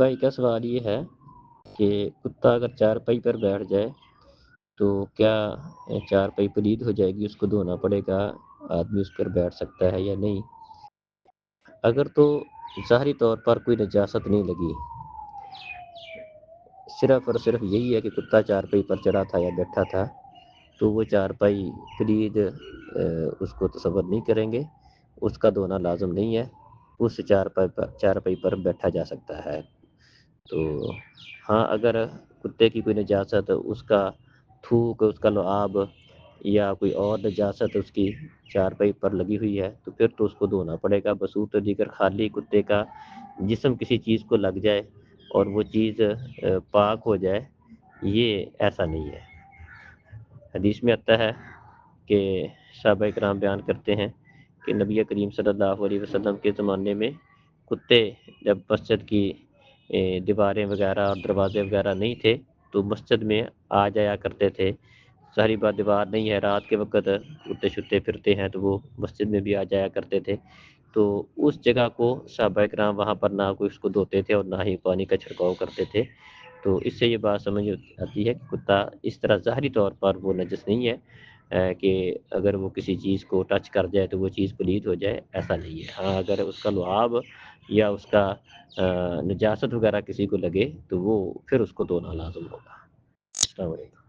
بھائی کا سوال یہ ہے کہ کتا اگر چارپائی پر بیٹھ جائے تو کیا چارپائی پلید ہو جائے گی، اس کو دھونا پڑے گا، آدمی اس پر بیٹھ سکتا ہے یا نہیں؟ اگر تو ظاہری طور پر کوئی نجاست نہیں لگی، صرف اور صرف یہی ہے کہ کتا چارپائی پر چڑھا تھا یا بیٹھا تھا، تو وہ چارپائی پلید اس کو تصور نہیں کریں گے، اس کا دھونا لازم نہیں ہے، اس چارپائی پر بیٹھا جا سکتا ہے۔ تو ہاں، اگر کتے کی کوئی نجاست، اس کا تھوک، اس کا لعاب یا کوئی اور نجاست اس کی چارپائی پر لگی ہوئی ہے تو پھر تو اس کو دھونا پڑے گا بصورت دیگر۔ خالی کتے کا جسم کسی چیز کو لگ جائے اور وہ چیز پاک ہو جائے، یہ ایسا نہیں ہے۔ حدیث میں آتا ہے کہ صحابہ کرام بیان کرتے ہیں کہ نبی کریم صلی اللہ علیہ وسلم کے زمانے میں کتے جب مسجد کی دیواریں وغیرہ اور دروازے وغیرہ نہیں تھے تو مسجد میں آ جایا کرتے تھے۔ ظاہری بات دیوار نہیں ہے، رات کے وقت کتے شتے پھرتے ہیں تو وہ مسجد میں بھی آ جایا کرتے تھے، تو اس جگہ کو صحابہ کرام وہاں پر نہ کوئی اس کو دھوتے تھے اور نہ ہی پانی کا چھڑکاؤ کرتے تھے۔ تو اس سے یہ بات سمجھ آتی ہے کہ کتا اس طرح ظاہری طور پر وہ نجس نہیں ہے کہ اگر وہ کسی چیز کو ٹچ کر جائے تو وہ چیز پلید ہو جائے، ایسا نہیں ہے۔ ہاں، اگر اس کا لعاب یا اس کا نجاست وغیرہ کسی کو لگے تو وہ پھر اس کو دھونا لازم ہوگا۔ السلام علیکم۔